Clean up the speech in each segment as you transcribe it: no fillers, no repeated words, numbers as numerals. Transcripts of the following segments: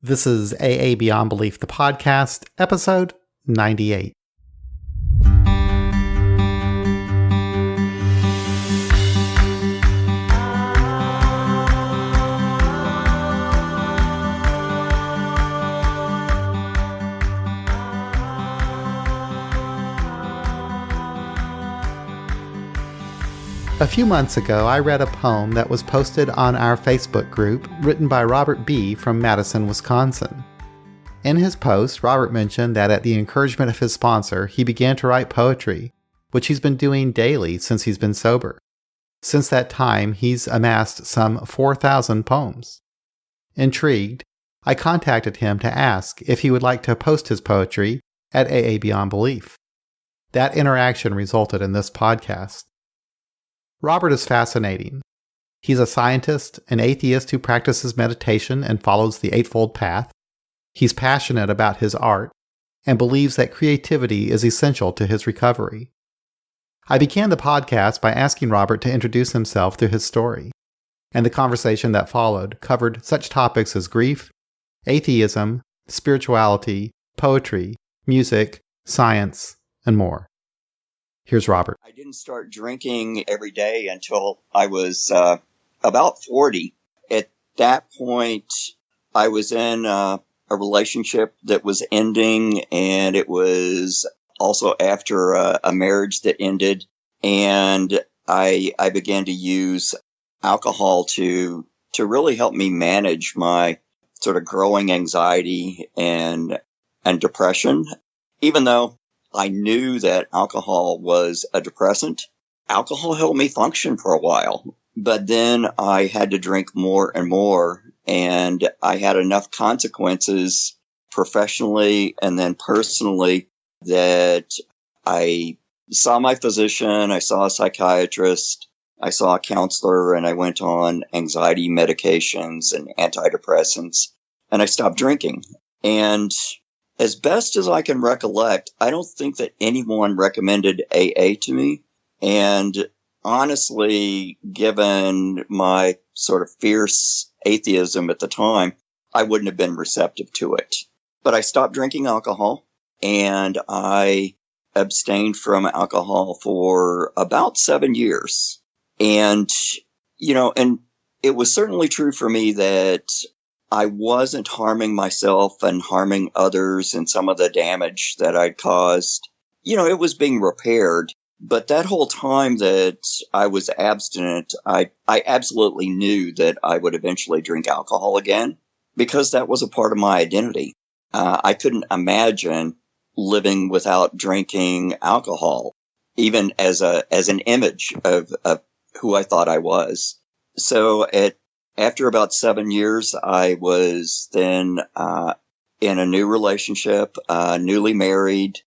This is AA Beyond Belief, the podcast, episode 98. A few months ago, I read a poem that was posted on our Facebook group written by Robert B. from Madison, Wisconsin. In his post, Robert mentioned that at the encouragement of his sponsor, he began to write poetry, which he's been doing daily since he's been sober. Since that time, he's amassed some 4,000 poems. Intrigued, I contacted him to ask if he would like to post his poetry at AA Beyond Belief. That interaction resulted in this podcast. Robert is fascinating. He's a scientist, an atheist who practices meditation and follows the Eightfold Path. He's passionate about his art and believes that creativity is essential to his recovery. I began the podcast by asking Robert to introduce himself through his story, and the conversation that followed covered such topics as grief, atheism, spirituality, poetry, music, science, and more. Here's Robert. I didn't start drinking every day until I was about 40. At that point, I was in a relationship that was ending, and it was also after a marriage that ended. And I began to use alcohol to really help me manage my sort of growing anxiety and depression, even though I knew that alcohol was a depressant. Alcohol helped me function for a while, but then I had to drink more and more, and I had enough consequences professionally and then personally that I saw my physician, I saw a psychiatrist, I saw a counselor, and I went on anxiety medications and antidepressants, and I stopped drinking. And as best as I can recollect, I don't think that anyone recommended AA to me. And honestly, given my sort of fierce atheism at the time, I wouldn't have been receptive to it. But I stopped drinking alcohol, and I abstained from alcohol for about 7 years. And, and it was certainly true for me that I wasn't harming myself and harming others, and some of the damage that I'd caused, it was being repaired. But that whole time that I was abstinent, I absolutely knew that I would eventually drink alcohol again, because that was a part of my identity. I couldn't imagine living without drinking alcohol, even as an image of who I thought I was. So after about 7 years, I was then in a new relationship, newly married,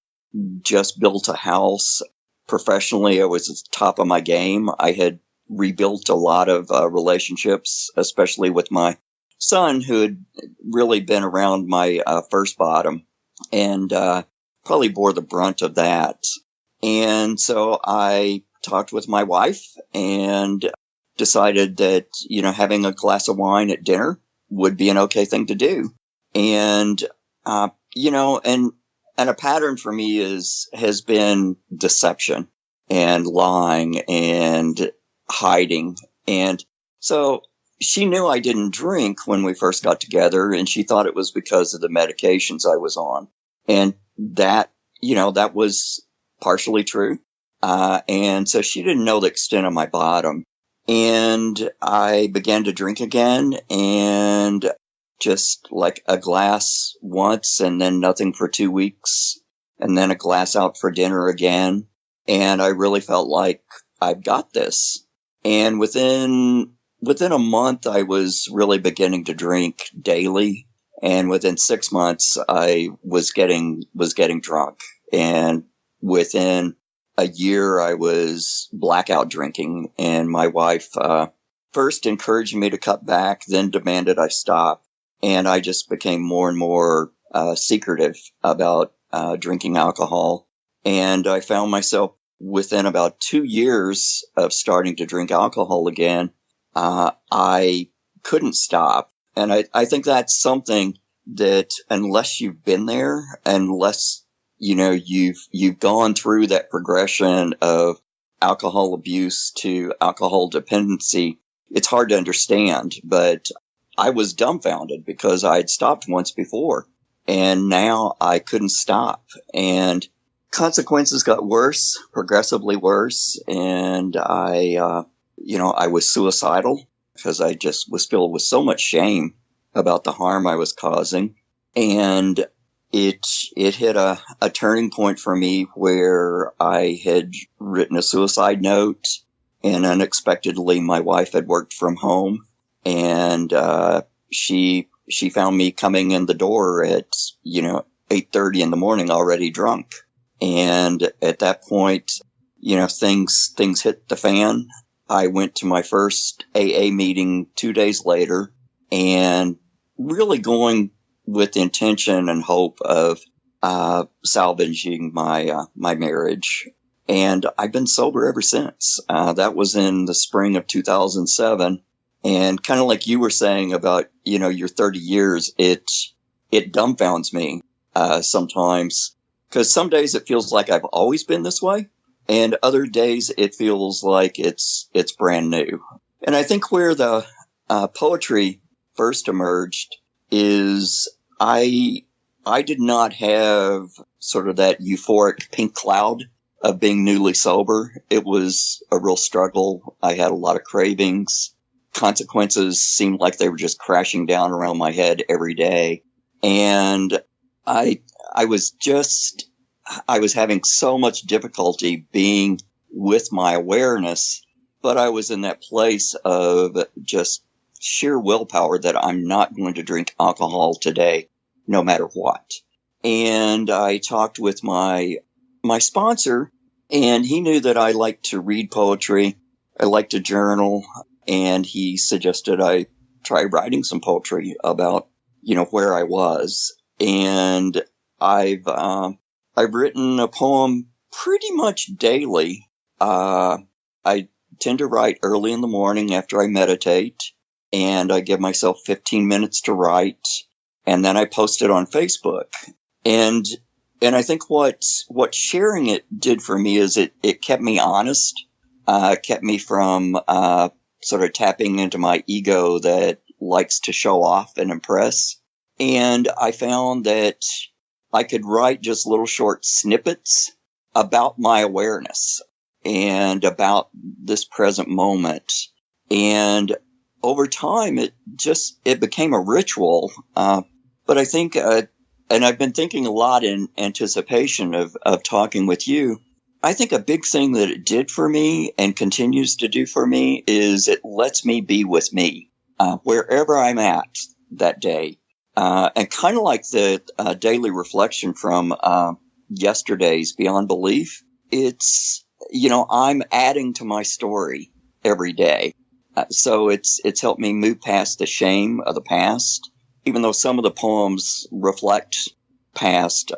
just built a house. Professionally, I was at the top of my game. I had rebuilt a lot of relationships, especially with my son, who had really been around my first bottom, and probably bore the brunt of that. And so I talked with my wife and decided that, having a glass of wine at dinner would be an okay thing to do. And, and a pattern for me has been deception and lying and hiding. And so she knew I didn't drink when we first got together, and she thought it was because of the medications I was on. And that was partially true. And so she didn't know the extent of my bottom. And I began to drink again, and just like a glass once, and then nothing for 2 weeks, and then a glass out for dinner again. And I really felt like I've got this. And within a month, I was really beginning to drink daily. And within 6 months, I was getting drunk. And within a year, I was blackout drinking, and my wife first encouraged me to cut back, then demanded I stop. And I just became more and more secretive about drinking alcohol. And I found myself within about 2 years of starting to drink alcohol again, I couldn't stop. And I think that's something that unless you've been there, unless, you've gone through that progression of alcohol abuse to alcohol dependency, it's hard to understand. But I was dumbfounded because I had stopped once before, and now I couldn't stop. And consequences got worse, progressively worse. And I was suicidal because I just was filled with so much shame about the harm I was causing. And it hit a turning point for me where I had written a suicide note, and unexpectedly my wife had worked from home, and she found me coming in the door at 8:30 in the morning, already drunk. And at that point, things hit the fan. I went to my first AA meeting 2 days later, and really going with the intention and hope of salvaging my marriage. And I've been sober ever since. That was in the spring of 2007. And kind of like you were saying about, your 30 years, it dumbfounds me sometimes, because some days it feels like I've always been this way, and other days it feels like it's brand new. And I think where the poetry first emerged is I did not have sort of that euphoric pink cloud of being newly sober. It was a real struggle. I had a lot of cravings. Consequences seemed like they were just crashing down around my head every day. And I was having so much difficulty being with my awareness, but I was in that place of just sheer willpower that I'm not going to drink alcohol today, no matter what. And I talked with my sponsor, and he knew that I liked to read poetry. I liked to journal, and he suggested I try writing some poetry about, where I was. And I've written a poem pretty much daily. I tend to write early in the morning after I meditate, and I give myself 15 minutes to write, and then I post it on Facebook. And I think what sharing it did for me is it kept me honest, kept me from sort of tapping into my ego that likes to show off and impress. And I found that I could write just little short snippets about my awareness and about this present moment. And over time, it became a ritual. But I think, and I've been thinking a lot in anticipation of talking with you. I think a big thing that it did for me and continues to do for me is it lets me be with me, wherever I'm at that day. And kind of like the daily reflection from yesterday's Beyond Belief, it's, I'm adding to my story every day. So it's helped me move past the shame of the past. Even though some of the poems reflect past,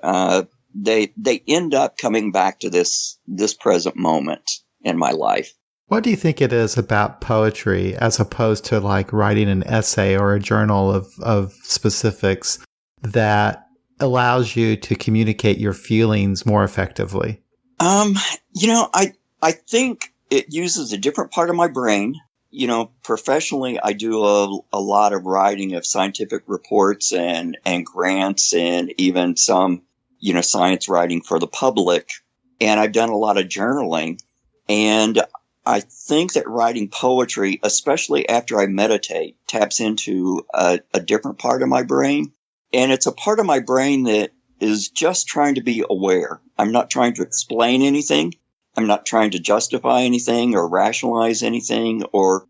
they end up coming back to this present moment in my life. What do you think it is about poetry as opposed to like writing an essay or a journal of specifics that allows you to communicate your feelings more effectively? I think it uses a different part of my brain. Professionally, I do a lot of writing of scientific reports and grants, and even some, science writing for the public. And I've done a lot of journaling. And I think that writing poetry, especially after I meditate, taps into a different part of my brain. And it's a part of my brain that is just trying to be aware. I'm not trying to explain anything. I'm not trying to justify anything or rationalize anything or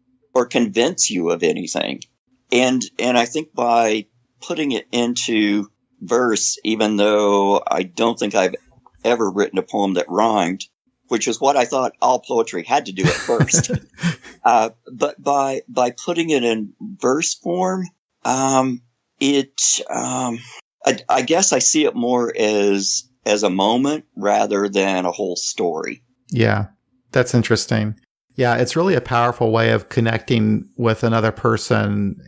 convince you of anything. And I think by putting it into verse, even though I don't think I've ever written a poem that rhymed, which is what I thought all poetry had to do at first. But by putting it in verse form, I guess I see it more as a moment rather than a whole story. Yeah, that's interesting. Yeah, it's really a powerful way of connecting with another person,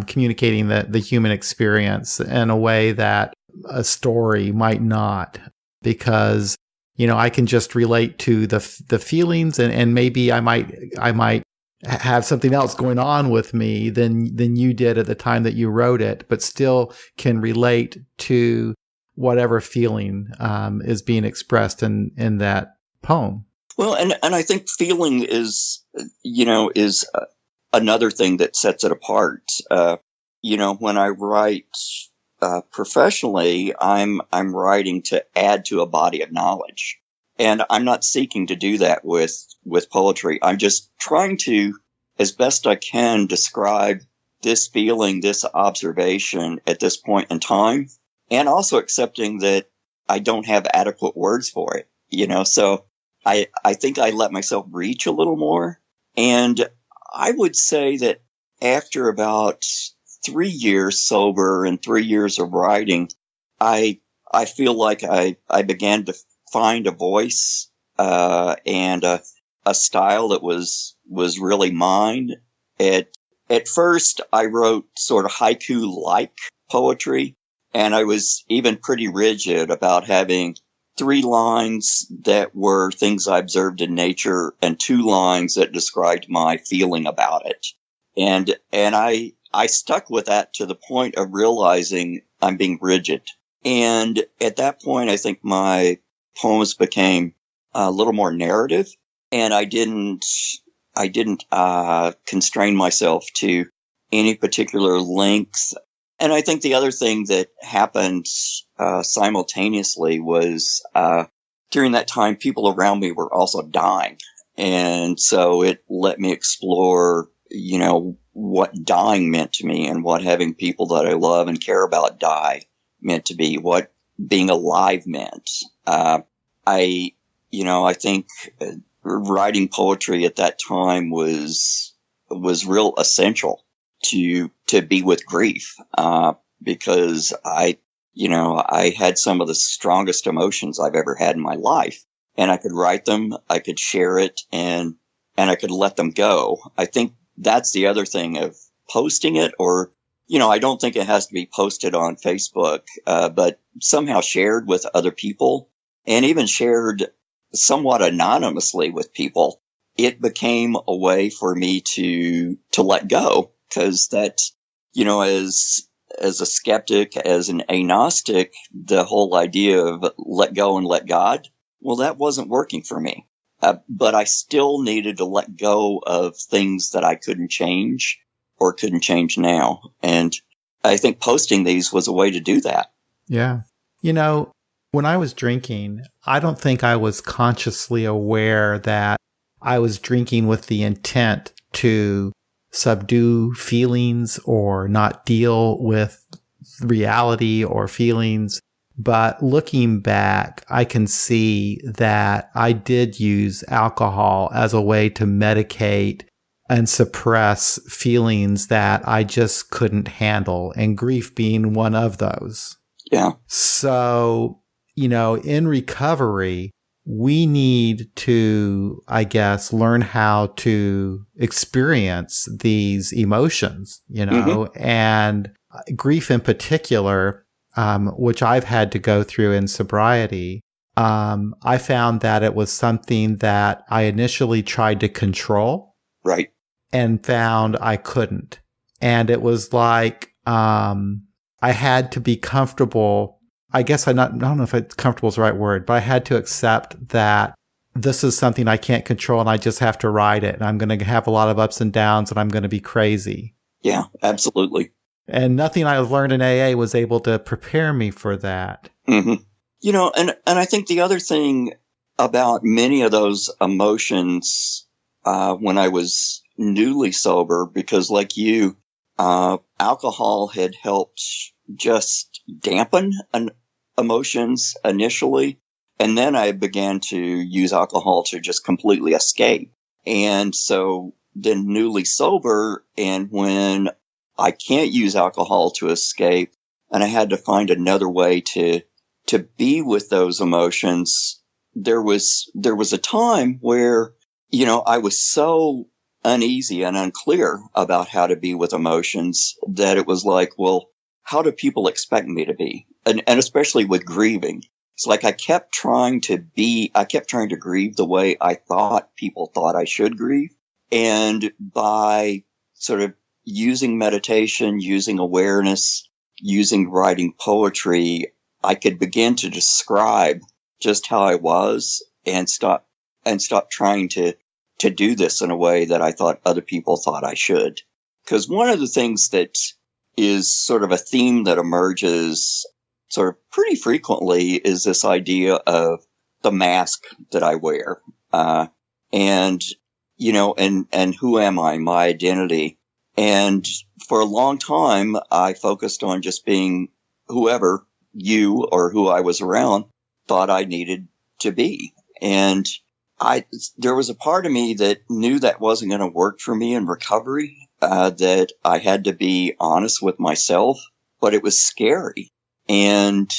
communicating the human experience in a way that a story might not, because, I can just relate to the feelings, and maybe I might have something else going on with me than you did at the time that you wrote it, but still can relate to whatever feeling is being expressed in that poem. Well, and I think feeling is another thing that sets it apart. When I write professionally, I'm writing to add to a body of knowledge, and I'm not seeking to do that with poetry. I'm just trying to, as best I can, describe this feeling, this observation at this point in time, and also accepting that I don't have adequate words for it. So I think I let myself reach a little more. And I would say that after about 3 years sober and 3 years of writing, I feel like I began to find a voice and a style that was really mine. At first, I wrote sort of haiku-like poetry, and I was even pretty rigid about having 3 lines that were things I observed in nature and 2 lines that described my feeling about it. And I stuck with that to the point of realizing I'm being rigid. And at that point, I think my poems became a little more narrative, and I didn't constrain myself to any particular length. And I think the other thing that happened simultaneously was during that time, people around me were also dying. And so it let me explore, what dying meant to me, and what having people that I love and care about die meant to be, what being alive meant. I think writing poetry at that time was real essential to be with grief, because I had some of the strongest emotions I've ever had in my life, and I could write them, I could share it, and I could let them go. I think that's the other thing of posting it, or, I don't think it has to be posted on Facebook, but somehow shared with other people, and even shared somewhat anonymously with people. It became a way for me to let go, because that, as a skeptic, as an agnostic, the whole idea of let go and let God, well, that wasn't working for me. But I still needed to let go of things that I couldn't change or couldn't change now. And I think posting these was a way to do that. Yeah. When I was drinking, I don't think I was consciously aware that I was drinking with the intent to subdue feelings or not deal with reality or feelings. But looking back, I can see that I did use alcohol as a way to medicate and suppress feelings that I just couldn't handle, and grief being one of those. Yeah. So, in recovery, we need to, I guess, learn how to experience these emotions, and grief in particular, which I've had to go through in sobriety. I found that it was something that I initially tried to control. Right. And found I couldn't. And it was like, I had to be comfortable. I guess I don't know if comfortable is the right word, but I had to accept that this is something I can't control, and I just have to ride it. And I'm going to have a lot of ups and downs, and I'm going to be crazy. Yeah, absolutely. And nothing I learned in AA was able to prepare me for that. Mm-hmm. And I think the other thing about many of those emotions, when I was newly sober, because like you, alcohol had helped just dampen emotions initially. And then I began to use alcohol to just completely escape. And so then newly sober, and when I can't use alcohol to escape, and I had to find another way to be with those emotions, there was a time where I was so uneasy and unclear about how to be with emotions that it was like, well, how do people expect me to be? And especially with grieving. It's like I kept trying to grieve the way I thought people thought I should grieve. And by sort of using meditation, using awareness, using writing poetry, I could begin to describe just how I was and stop trying to do this in a way that I thought other people thought I should. Because one of the things that is sort of a theme that emerges sort of pretty frequently is this idea of the mask that I wear. And who am I, my identity. And for a long time, I focused on just being whoever you or who I was around thought I needed to be. And there was a part of me that knew that wasn't going to work for me in recovery, that I had to be honest with myself, but it was scary. And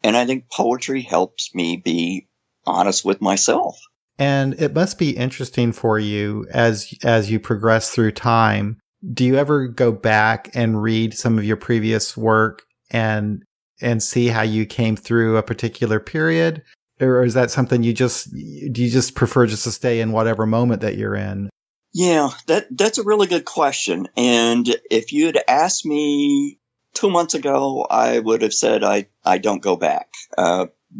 I think poetry helped me be honest with myself. And it must be interesting for you as you progress through time. Do you ever go back and read some of your previous work and see how you came through a particular period? Or is that something do you just prefer just to stay in whatever moment that you're in? Yeah, that's a really good question. And if you'd asked me 2 months ago, I would have said I don't go back,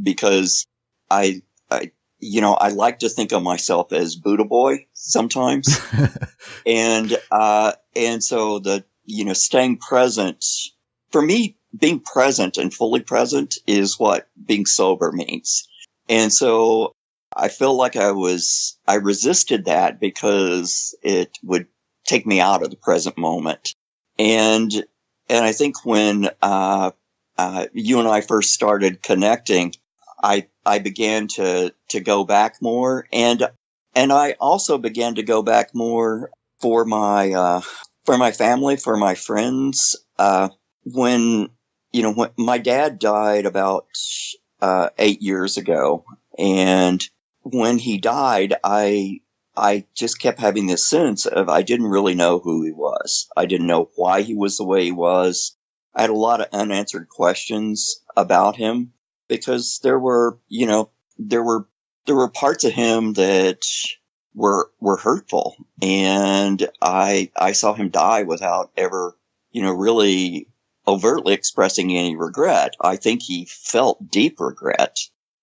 because I like to think of myself as Buddha boy sometimes. and so staying present for me, being present and fully present is what being sober means. And so I feel like I resisted that because it would take me out of the present moment. And I think when, you and I first started connecting, I began to go back more, and I also began to go back more for my family, for my friends. When my dad died about 8 years ago, and when he died, I just kept having this sense of I didn't really know who he was. I didn't know why he was the way he was. I had a lot of unanswered questions about him, because there were parts of him that were hurtful, and I saw him die without ever, really overtly expressing any regret. I think he felt deep regret,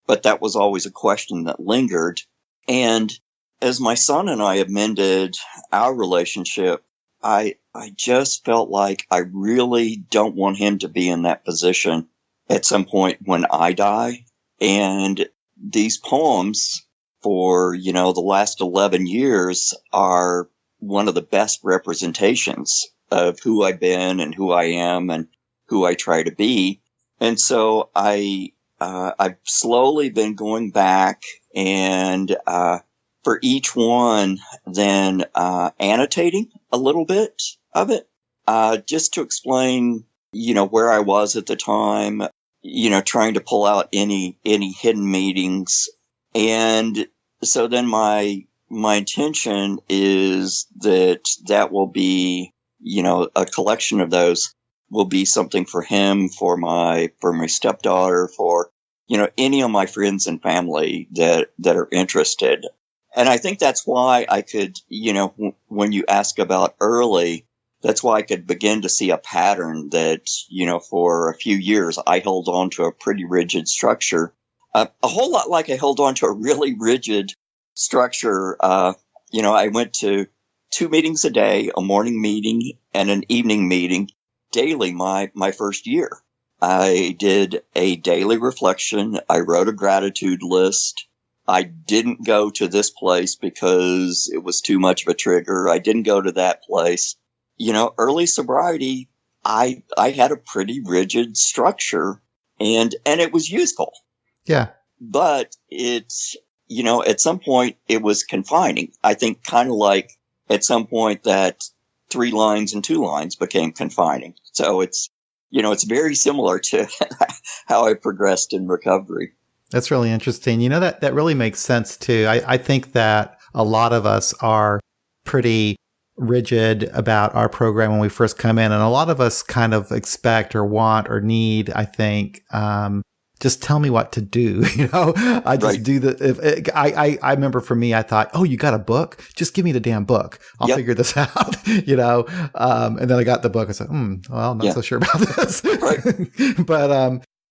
but that was always a question that lingered. And as my son and I amended our relationship, I just felt like I really don't want him to be in that position at some point when I die. And these poems for, the last 11 years are one of the best representations of who I've been and who I am and who I try to be. And so I've slowly been going back and, for each one, then, annotating a little bit of it, just to explain, where I was at the time, trying to pull out any hidden meanings. And so then my intention is that will be, a collection of those will be something for him, for my stepdaughter, for, any of my friends and family that are interested. And I think that's why I could, when you ask about early, that's why I could begin to see a pattern that, for a few years, I held on to a pretty rigid structure, a whole lot like I held on to a really rigid structure. I went to 2 meetings a day, a morning meeting and an evening meeting daily my first year. I did a daily reflection. I wrote a gratitude list. I didn't go to this place because it was too much of a trigger. I didn't go to that place. Early sobriety, I had a pretty rigid structure, and it was useful. Yeah. But it's, at some point it was confining. I think kind of like at some point that 3 lines and 2 lines became confining. So it's very similar to how I progressed in recovery. That's really interesting. That really makes sense too. I think that a lot of us are pretty rigid about our program when we first come in. And a lot of us kind of expect or want or need, I think, just tell me what to do. I just do I remember for me, I thought, oh, you got a book? Just give me the damn book. I'll figure this out, and then I got the book. I said, well, I'm not so sure about this.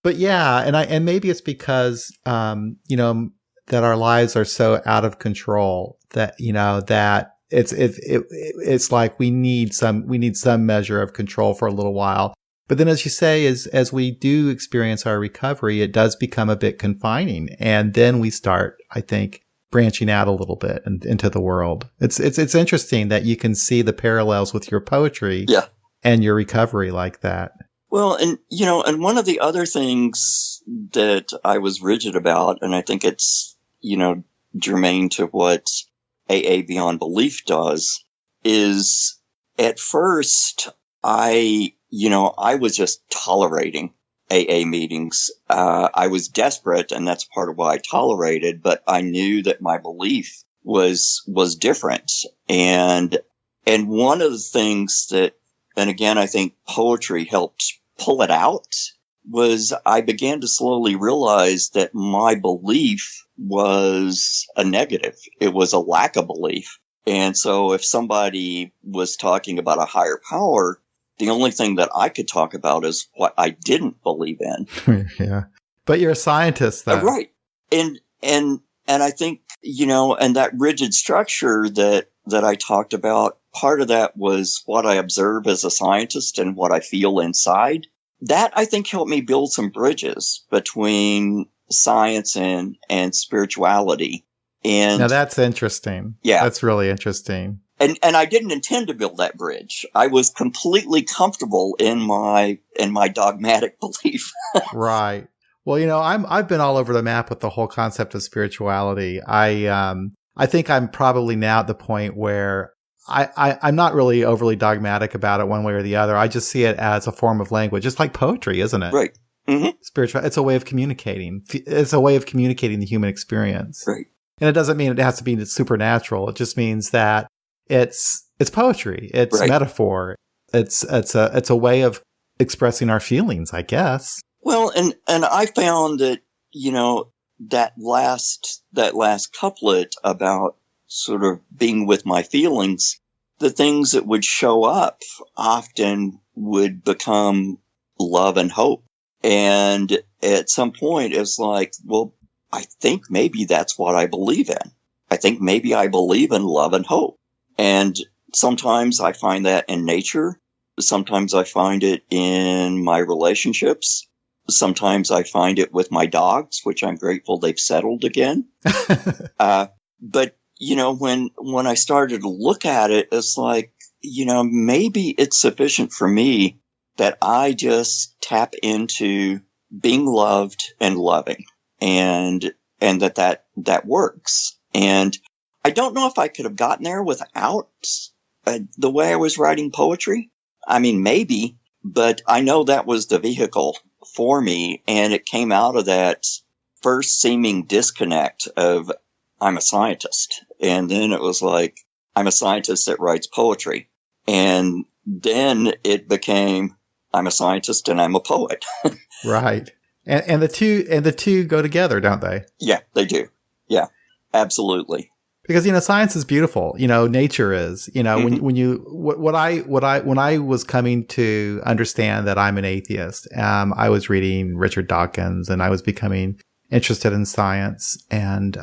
But yeah. And maybe it's because, that our lives are so out of control that, that it's like we need some measure of control for a little while. But then, as you say, as we do experience our recovery, it does become a bit confining. And then we start, I think, branching out a little bit into the world. It's interesting that you can see the parallels with your poetry and your recovery like that. Well, and one of the other things that I was rigid about, and I think it's, germane to what AA Beyond Belief does, is at first I was just tolerating AA meetings. I was desperate, and that's part of why I tolerated, but I knew that my belief was different. And one of the things that, and again, I think poetry helped pull it out, was I began to slowly realize that my belief was a negative. It was a lack of belief. And so if somebody was talking about a higher power, the only thing that I could talk about is what I didn't believe in. Yeah. But you're a scientist, though. Right. And I think, and that rigid structure that I talked about, part of that was what I observe as a scientist and what I feel inside. That, I think, helped me build some bridges between science and spirituality. And now that's interesting. Yeah. That's really interesting. And I didn't intend to build that bridge. I was completely comfortable in my dogmatic belief. Right. Well, I've been all over the map with the whole concept of spirituality. I think I'm probably now at the point where I'm not really overly dogmatic about it one way or the other. I just see it as a form of language. It's like poetry, isn't it? Right. Mm-hmm. Spiritual. It's a way of communicating. It's a way of communicating the human experience. Right. And it doesn't mean it has to be supernatural. It just means that it's poetry. It's metaphor. It's a way of expressing our feelings, I guess. Well, and I found that, that last couplet about sort of being with my feelings, the things that would show up often would become love and hope. And at some point, it's like, well, I think maybe that's what I believe in. I think maybe I believe in love and hope. And sometimes I find that in nature. Sometimes I find it in my relationships. Sometimes I find it with my dogs, which I'm grateful they've settled again. But, when I started to look at it, it's like, maybe it's sufficient for me that I just tap into being loved and loving, and that works. And I don't know if I could have gotten there without the way I was writing poetry. I mean, maybe, but I know that was the vehicle for me, and it came out of that first seeming disconnect of I'm a scientist. And then it was like, I'm a scientist that writes poetry. And then it became, I'm a scientist and I'm a poet. Right. And the two go together, don't they? Yeah, they do. Yeah, absolutely. Because, science is beautiful. Nature is, when I was coming to understand that I'm an atheist, I was reading Richard Dawkins, and I was becoming interested in science and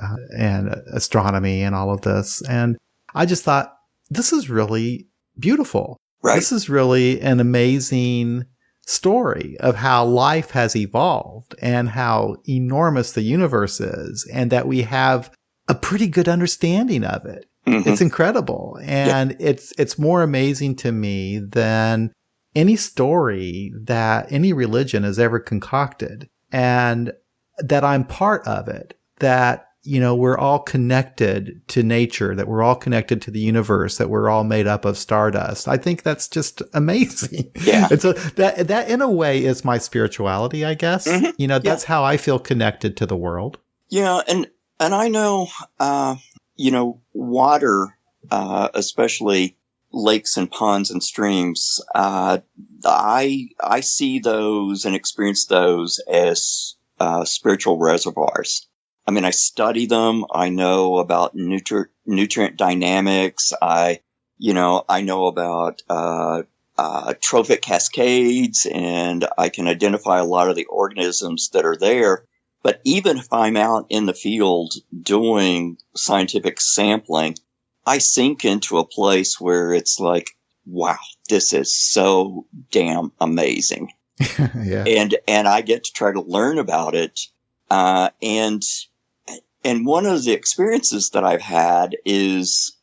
astronomy and all of this. And I just thought, this is really beautiful. Right. This is really an amazing story of how life has evolved and how enormous the universe is, and that we have a pretty good understanding of it. Mm-hmm. It's incredible. And it's more amazing to me than any story that any religion has ever concocted. And that I'm part of it, that, we're all connected to nature, that we're all connected to the universe, that we're all made up of stardust. I think that's just amazing. Yeah. And so that in a way is my spirituality, I guess. Mm-hmm. That's how I feel connected to the world. Yeah. And I know, water, especially lakes and ponds and streams, I see those and experience those as spiritual reservoirs. I mean, I study them. I know about nutrient dynamics. I know about trophic cascades, and I can identify a lot of the organisms that are there. But even if I'm out in the field doing scientific sampling, I sink into a place where it's like, wow, this is so damn amazing. Yeah. And I get to try to learn about it. And one of the experiences that I've had is,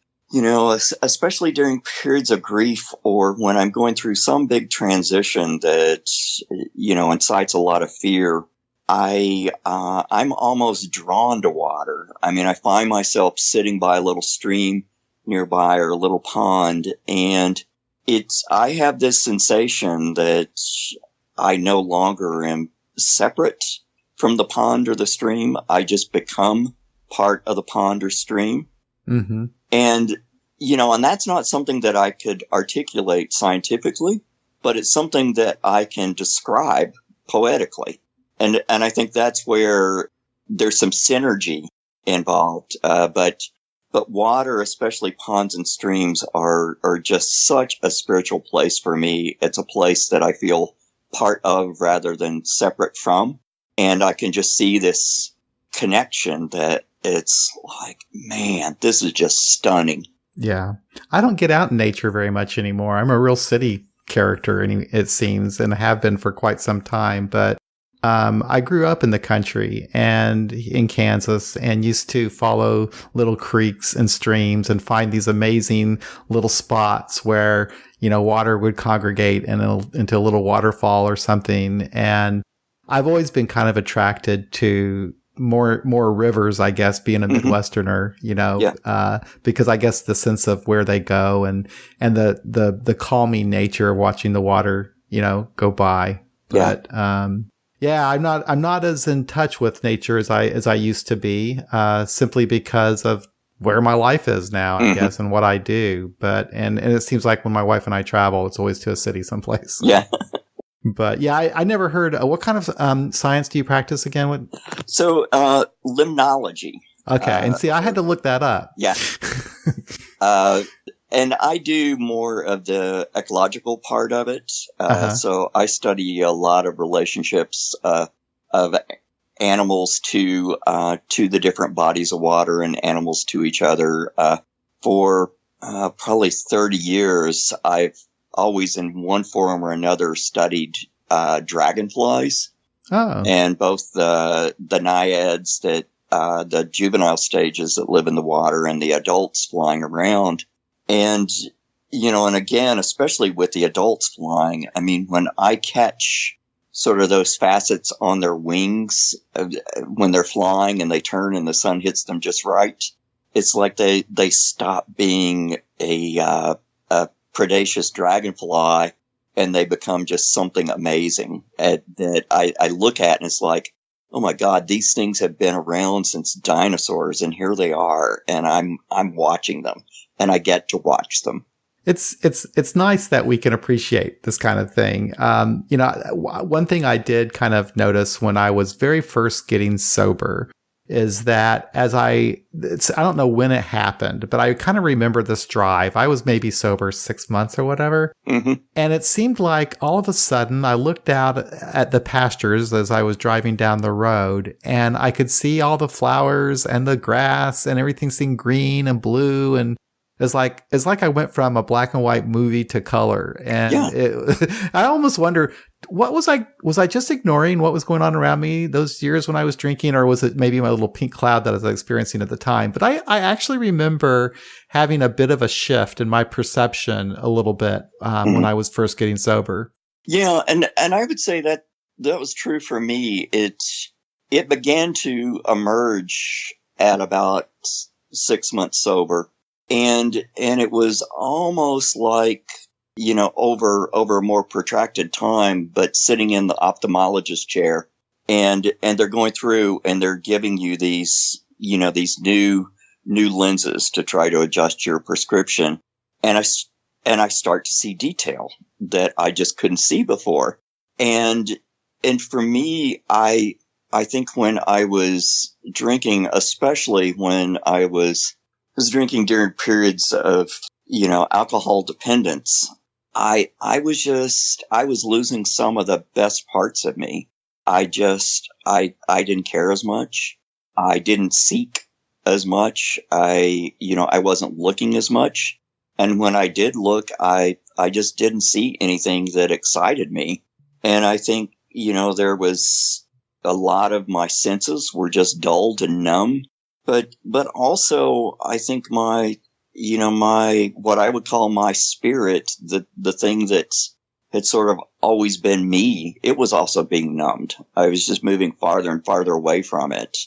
especially during periods of grief or when I'm going through some big transition that, incites a lot of fear, I'm almost drawn to water. I mean, I find myself sitting by a little stream nearby or a little pond, and I have this sensation that I no longer am separate from the pond or the stream. I just become part of the pond or stream. Mm-hmm. And, and that's not something that I could articulate scientifically, but it's something that I can describe poetically. And I think that's where there's some synergy involved. But water, especially ponds and streams, are just such a spiritual place for me. It's a place that I feel part of rather than separate from. And I can just see this connection that it's like, man, this is just stunning. Yeah. I don't get out in nature very much anymore. I'm a real city character, it seems, and have been for quite some time. But I grew up in the country and in Kansas and used to follow little creeks and streams and find these amazing little spots where, water would congregate into a little waterfall or something. And I've always been kind of attracted to more rivers, I guess, being a Midwesterner, because I guess the sense of where they go and the calming nature of watching the water, go by. But, yeah, I'm not as in touch with nature as I used to be, simply because of where my life is now, I guess, and what I do. But and it seems like when my wife and I travel, it's always to a city someplace. Yeah. But yeah, I never heard. What kind of science do you practice again? So limnology. Okay, and see, I had to look that up. Yeah. And I do more of the ecological part of it. So I study a lot of relationships of animals to the different bodies of water and animals to each other. For probably 30 years, I've always in one form or another studied dragonflies. Oh. And both the naiads that the juvenile stages that live in the water and the adults flying around. And, and again, especially with the adults flying, I mean, when I catch sort of those facets on their wings when they're flying and they turn and the sun hits them just right, it's like they stop being a predaceous dragonfly and they become just something amazing that I look at and it's like, oh my God, these things have been around since dinosaurs and here they are. And I'm watching them. And I get to watch them. It's nice that we can appreciate this kind of thing. One thing I did kind of notice when I was very first getting sober is that I don't know when it happened, but I kind of remember this drive. I was maybe sober 6 months or whatever. Mm-hmm. And it seemed like all of a sudden I looked out at the pastures as I was driving down the road and I could see all the flowers and the grass and everything seemed green and blue. And it's like I went from a black and white movie to color. And I almost wonder, was I just ignoring what was going on around me those years when I was drinking, or was it maybe my little pink cloud that I was experiencing at the time? But I actually remember having a bit of a shift in my perception a little bit when I was first getting sober. Yeah. And I would say that was true for me. It began to emerge at about 6 months sober. And it was almost like, over a more protracted time, but sitting in the ophthalmologist chair and they're going through and they're giving you these, these new new lenses to try to adjust your prescription. And I start to see detail that I just couldn't see before. And for me, I think when I was drinking, especially when I was drinking during periods of, alcohol dependence, I was losing some of the best parts of me. I didn't care as much. I didn't seek as much. I wasn't looking as much. And when I did look, I just didn't see anything that excited me. And I think, there was a lot of my senses were just dulled and numb. But also I think my what I would call my spirit, the thing that had sort of always been me, it was also being numbed. I was just moving farther and farther away from it.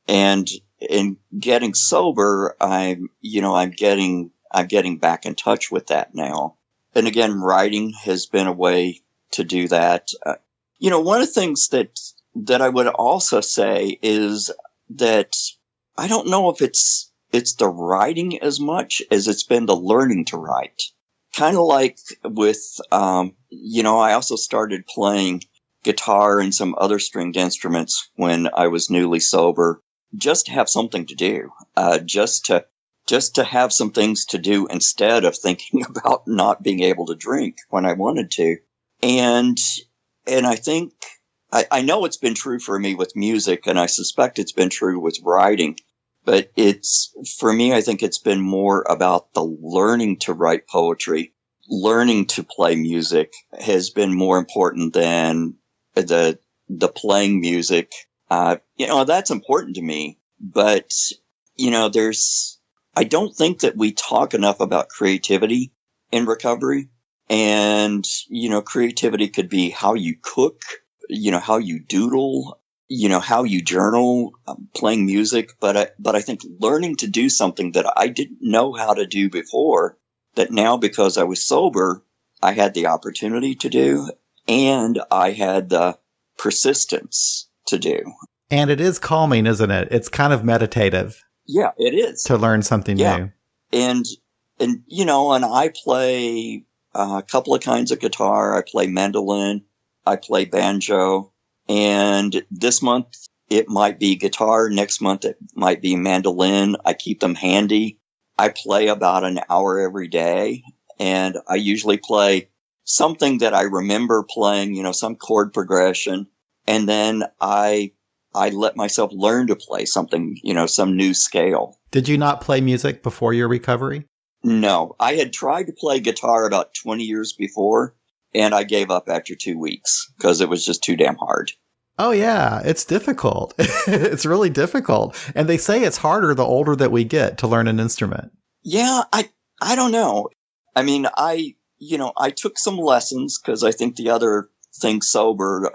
And in getting sober, I'm getting back in touch with that now. And again, writing has been a way to do that. One of the things that I would also say is that I don't know if it's the writing as much as it's been the learning to write. Kind of like with, I also started playing guitar and some other stringed instruments when I was newly sober, just to have something to do, just to have some things to do instead of thinking about not being able to drink when I wanted to. And I think, I know it's been true for me with music, and I suspect it's been true with writing, but for me, I think it's been more about the learning to write poetry, learning to play music has been more important than the playing music. That's important to me, but, I don't think that we talk enough about creativity in recovery. And, creativity could be how you cook, how you doodle, how you journal, playing music. But I think learning to do something that I didn't know how to do before, that now because I was sober, I had the opportunity to do, and I had the persistence to do. And it is calming, isn't it? It's kind of meditative. Yeah, it is. To learn something new. And I play a couple of kinds of guitar. I play mandolin. I play banjo. And this month it might be guitar. Next month it might be mandolin. I keep them handy. I play about an hour every day. And I usually play something that I remember playing, some chord progression. And then I let myself learn to play something, some new scale. Did you not play music before your recovery? No. I had tried to play guitar about 20 years before, and I gave up after 2 weeks because it was just too damn hard. Oh, yeah. It's difficult. It's really difficult. And they say it's harder the older that we get to learn an instrument. Yeah, I don't know. I mean, I took some lessons because I think the other thing sober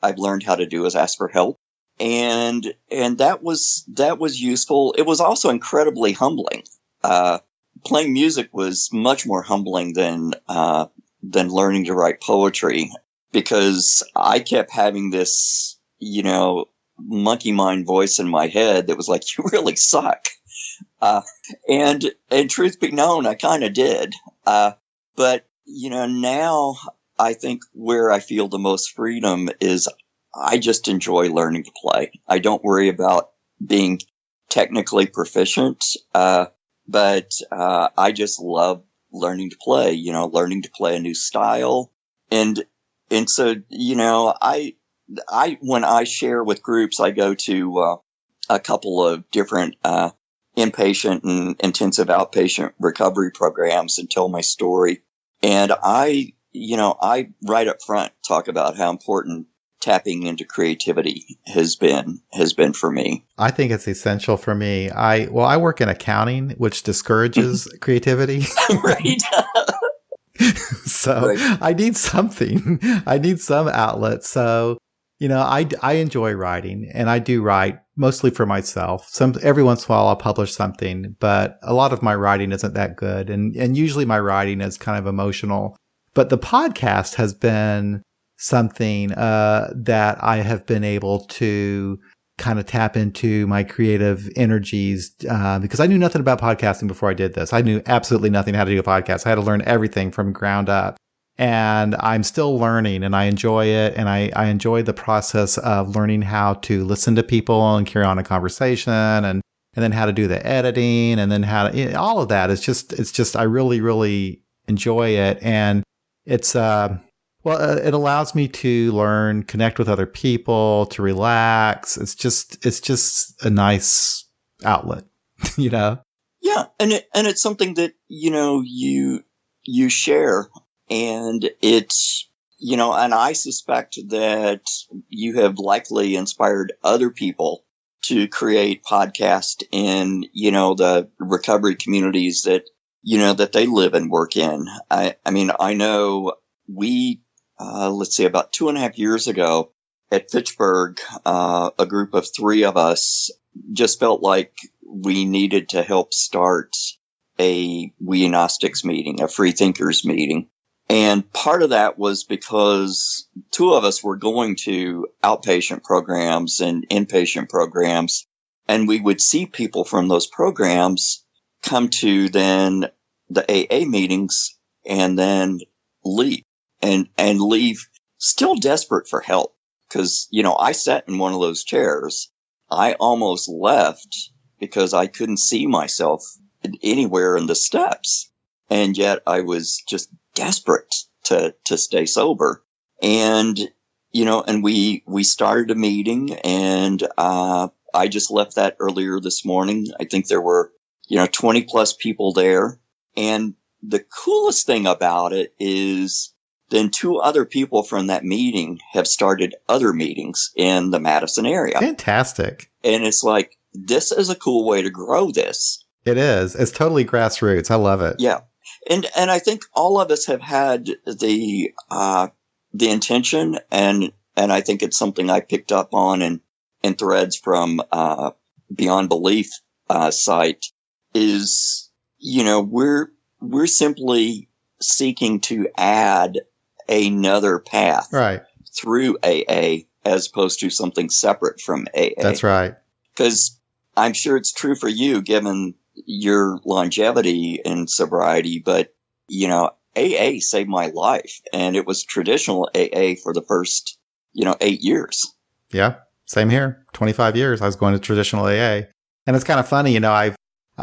I've learned how to do is ask for help. And that was useful. It was also incredibly humbling. Playing music was much more humbling than learning to write poetry, because I kept having this, monkey mind voice in my head that was like, you really suck. And truth be known, I kind of did. But, now I think where I feel the most freedom is I just enjoy learning to play. I don't worry about being technically proficient, but I just love learning to play, learning to play a new style. And so, I when I share with groups, I go to a couple of different inpatient and intensive outpatient recovery programs and tell my story. And I right up front talk about how important tapping into creativity has been for me. I think it's essential for me. I work in accounting, which discourages creativity. Right. So right. I need something. I need some outlet. So, I enjoy writing, and I do write mostly for myself. Every once in a while I'll publish something, but a lot of my writing isn't that good. And usually my writing is kind of emotional. But the podcast has been something that I have been able to kind of tap into my creative energies, because I knew nothing about podcasting before I did this. I knew absolutely nothing how to do a podcast. I had to learn everything from ground up. And I'm still learning, and I enjoy it. And I enjoy the process of learning how to listen to people and carry on a conversation, and then how to do the editing, and then how to, all of that. It's just, I really, really enjoy it. And it's, it allows me to learn, connect with other people, to relax. It's just a nice outlet, you know? Yeah. And it's something that, you share. And it's, and I suspect that you have likely inspired other people to create podcasts in, the recovery communities that, that they live and work in. I mean, I know we, let's see, about 2.5 years ago at Fitchburg, a group of 3 of us just felt like we needed to help start a We Gnostics meeting, a free thinkers meeting. And part of that was because 2 of us were going to outpatient programs and inpatient programs, and we would see people from those programs come to then the AA meetings and then leave and leave still desperate for help. Because, I sat in one of those chairs. I almost left because I couldn't see myself anywhere in the steps. And yet I was just desperate to stay sober. And, and we started a meeting, and, I just left that earlier this morning. I think there were, 20 plus people there. And the coolest thing about it is then 2 other people from that meeting have started other meetings in the Madison area. Fantastic. And it's like, this is a cool way to grow this. It is. It's totally grassroots. I love it. Yeah. And I think all of us have had the intention, and I think it's something I picked up on in threads from Beyond Belief site is, we're simply seeking to add another path through AA as opposed to something separate from AA. That's right. Because I'm sure it's true for you, given your longevity in sobriety, but AA saved my life, and it was traditional AA for the first 8 years. Yeah, same here. 25 years I was going to traditional AA. And it's kind of funny,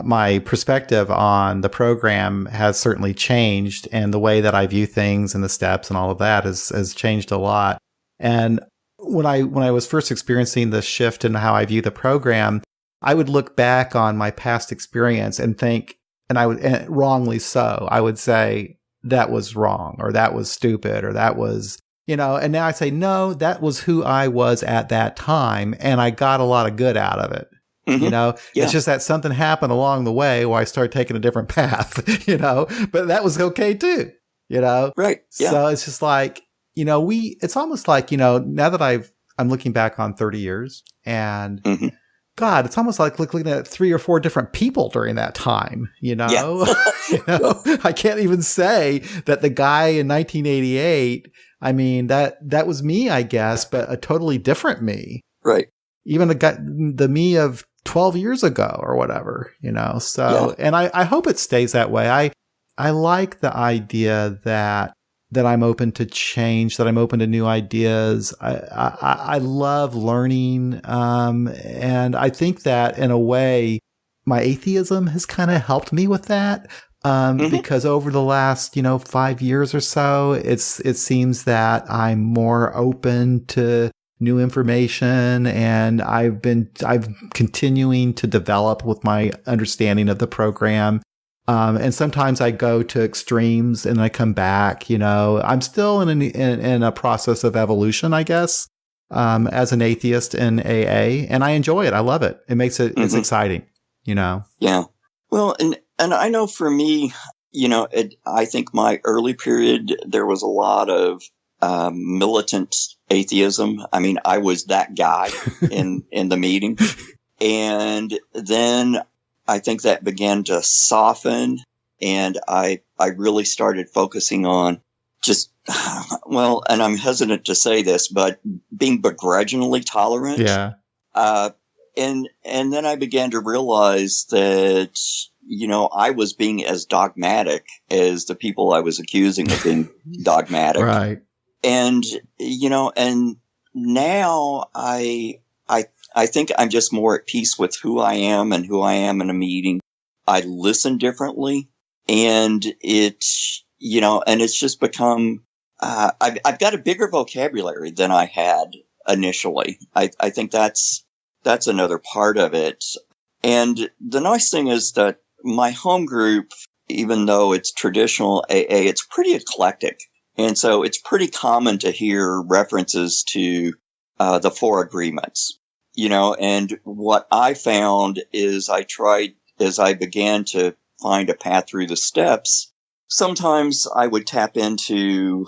my perspective on the program has certainly changed, and the way that I view things and the steps and all of that has changed a lot. And when I was first experiencing the shift in how I view the program, I would look back on my past experience and think, and wrongly so, I would say that was wrong, or that was stupid, or that was, and now I say, no, that was who I was at that time, and I got a lot of good out of it. Mm-hmm. Yeah. It's just that something happened along the way where I started taking a different path, but that was okay too, Right. Yeah. So it's just like, it's almost like, now that I'm looking back on 30 years, and mm-hmm. God, it's almost like looking at 3 or 4 different people during that time, Yeah. I can't even say that the guy in 1988, I mean, that was me, I guess, but a totally different me. Right. Even the me of 12 years ago or whatever, so, and I hope it stays that way. I like the idea that I'm open to change, that I'm open to new ideas. I love learning. And I think that in a way, my atheism has kind of helped me with that. Mm-hmm. Because over the last, 5 years or so, it seems that I'm more open to new information, and I'm continuing to develop with my understanding of the program. And sometimes I go to extremes and I come back, I'm still in a process of evolution, I guess, as an atheist in AA, and I enjoy it. I love it. It makes it, it's exciting, Yeah. Well, and I know for me, I think my early period, there was a lot of militant atheism. I mean, I was that guy in the meeting. And then I think that began to soften, and I really started focusing on just, well, and I'm hesitant to say this, but being begrudgingly tolerant And then I began to realize that, I was being as dogmatic as the people I was accusing of being dogmatic. Right. And, and now I think I'm just more at peace with who I am and who I am in a meeting. I listen differently, and it's just become, I've got a bigger vocabulary than I had initially. I think that's another part of it. And the nice thing is that my home group, even though it's traditional AA, it's pretty eclectic. And so it's pretty common to hear references to the four agreements, and what I found is as I began to find a path through the steps, sometimes I would tap into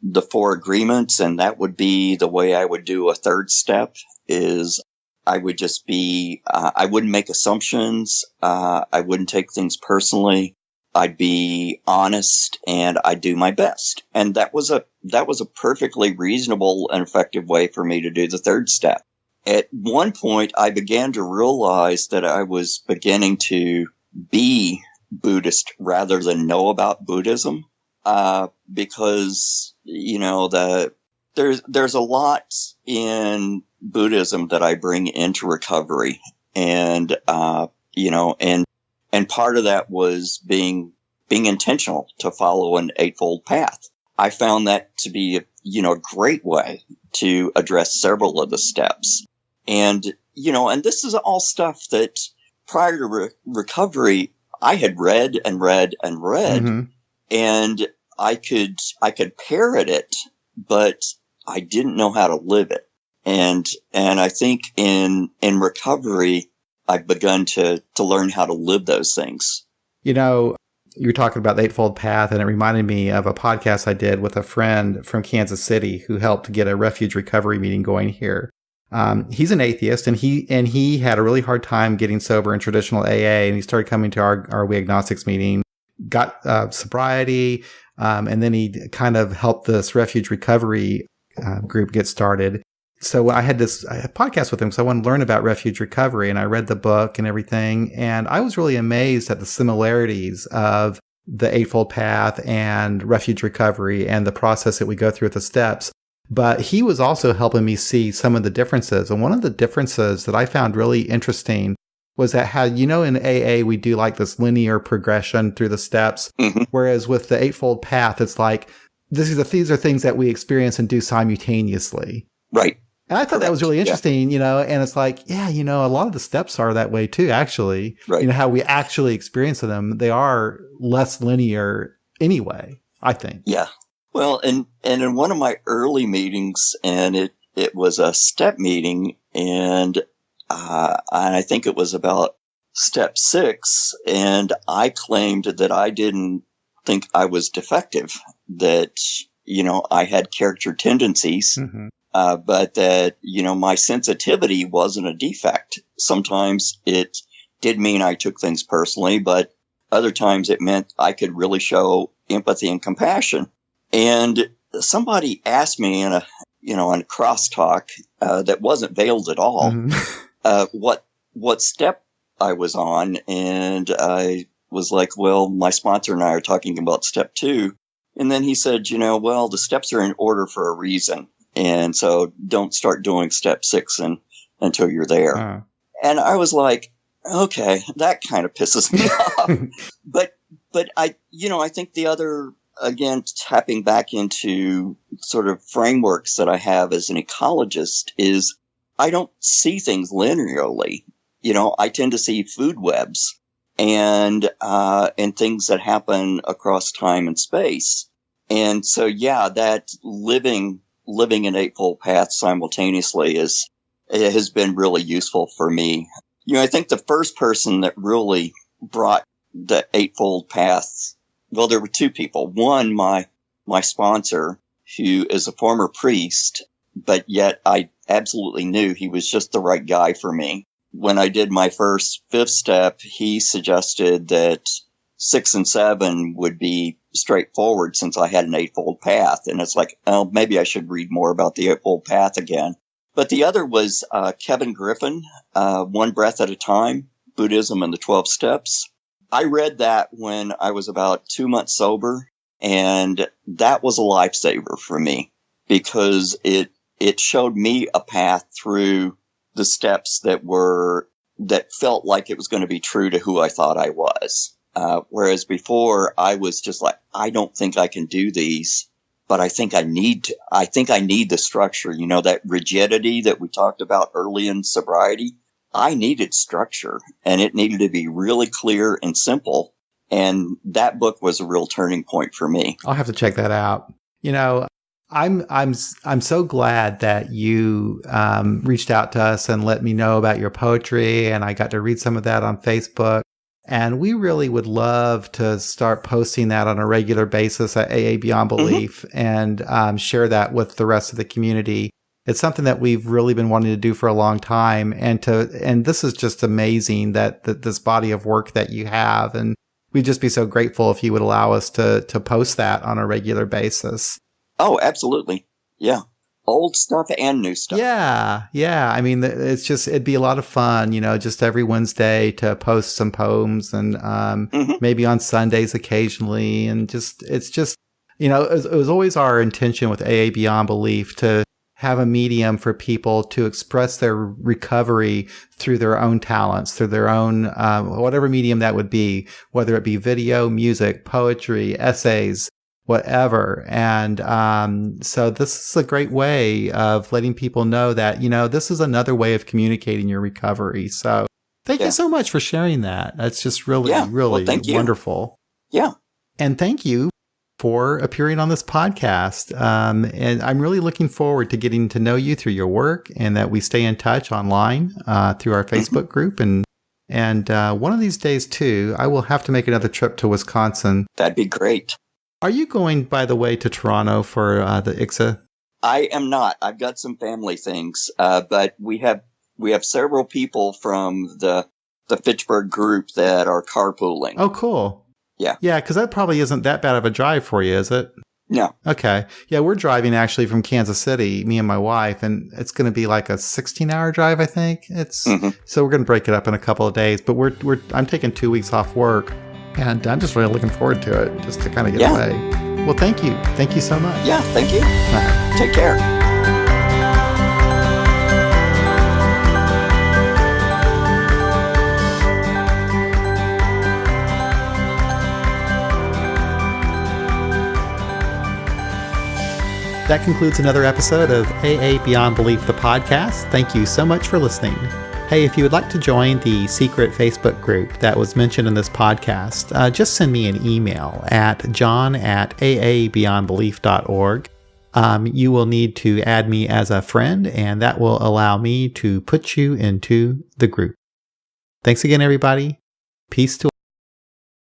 the four agreements, and that would be the way I would do a third step. Is I would just be, I wouldn't make assumptions. I wouldn't take things personally. I'd be honest, and I'd do my best. And that was a perfectly reasonable and effective way for me to do the third step. At one point, I began to realize that I was beginning to be Buddhist rather than know about Buddhism, because there's a lot in Buddhism that I bring into recovery, and and part of that was being intentional to follow an Eightfold Path. I found that to be a great way to address several of the steps. And this is all stuff that prior to recovery, I had read and read and read, Mm-hmm. and I could parrot it, but I didn't know how to live it. And I think in recovery, I've begun to learn how to live those things. You were talking about the Eightfold Path, and it reminded me of a podcast I did with a friend from Kansas City who helped get a refuge recovery meeting going here. He's an atheist, and he had a really hard time getting sober in traditional AA, and he started coming to our We Agnostics meeting, got sobriety, and then he kind of helped this refuge recovery group get started. So I had a podcast with him, so I wanted to learn about refuge recovery, and I read the book and everything, and I was really amazed at the similarities of the Eightfold Path and refuge recovery and the process that we go through with the steps. But he was also helping me see some of the differences. And one of the differences that I found really interesting was that how, in AA, we do like this linear progression through the steps. Mm-hmm. Whereas with the Eightfold Path, it's like, these are things that we experience and do simultaneously. Right. And I thought that was really interesting, and it's like, a lot of the steps are that way too, actually. Right. How we actually experience them, they are less linear anyway, I think. Yeah. Well, and in one of my early meetings, and it was a step meeting, and I think it was about step 6, and I claimed that I didn't think I was defective, that, I had character tendencies. Mm-hmm. But that, my sensitivity wasn't a defect. Sometimes it did mean I took things personally, but other times it meant I could really show empathy and compassion. And somebody asked me in a crosstalk, that wasn't veiled at all, Mm-hmm. what step I was on. And I was like, well, my sponsor and I are talking about step 2. And then he said, well, the steps are in order for a reason. And so don't start doing step 6 until you're there. Uh-huh. And I was like, okay, that kind of pisses me off. But I think the other, again, tapping back into sort of frameworks that I have as an ecologist is I don't see things linearly. I tend to see food webs and things that happen across time and space. And so, that living an Eightfold Path simultaneously has been really useful for me. I think the first person that really brought the Eightfold Path, well, there were 2 people. One, my sponsor, who is a former priest, but yet I absolutely knew he was just the right guy for me. When I did my first 5th step, he suggested that 6 and 7 would be straightforward since I had an Eightfold Path. And it's like, oh, maybe I should read more about the Eightfold Path again. But the other was Kevin Griffin, One Breath at a Time, Buddhism and the 12 Steps. I read that when I was about 2 months sober, and that was a lifesaver for me because it showed me a path through the steps that felt like it was going to be true to who I thought I was. Whereas before I was just like, I don't think I can do these, but I think I need the structure, that rigidity that we talked about early in sobriety. I needed structure, and it needed to be really clear and simple. And that book was a real turning point for me. I'll have to check that out. I'm so glad that you reached out to us and let me know about your poetry, and I got to read some of that on Facebook. And we really would love to start posting that on a regular basis at AA Beyond Belief and share that with the rest of the community. It's something that we've really been wanting to do for a long time, and this is just amazing that this body of work that you have, and we'd just be so grateful if you would allow us to post that on a regular basis. Oh, absolutely. Yeah. Old stuff and new stuff. Yeah. I mean, it'd be a lot of fun, just every Wednesday to post some poems and maybe on Sundays occasionally. And it was always our intention with AA Beyond Belief to have a medium for people to express their recovery through their own talents, through their own, whatever medium that would be, whether it be video, music, poetry, essays, whatever. And so this is a great way of letting people know that, this is another way of communicating your recovery. So thank you so much for sharing that. That's just really wonderful. Yeah. And thank you for appearing on this podcast. And I'm really looking forward to getting to know you through your work, and that we stay in touch online through our Facebook group. And one of these days, too, I will have to make another trip to Wisconsin. That'd be great. Are you going, by the way, to Toronto for the ICSA? I am not. I've got some family things, but we have several people from the Fitchburg group that are carpooling. Oh, cool. Yeah. Yeah, because that probably isn't that bad of a drive for you, is it? No. Okay. Yeah, we're driving actually from Kansas City, me and my wife, and it's going to be like a 16-hour drive, I think. So we're going to break it up in a couple of days, but I'm taking 2 weeks off work. And I'm just really looking forward to it, just to kind of get away. Well, thank you. Thank you so much. Yeah, thank you. Take care. That concludes another episode of AA Beyond Belief, the podcast. Thank you so much for listening. Hey, if you would like to join the secret Facebook group that was mentioned in this podcast, just send me an email at john@aabeyondbelief.org. You will need to add me as a friend, and that will allow me to put you into the group. Thanks again, everybody. Peace to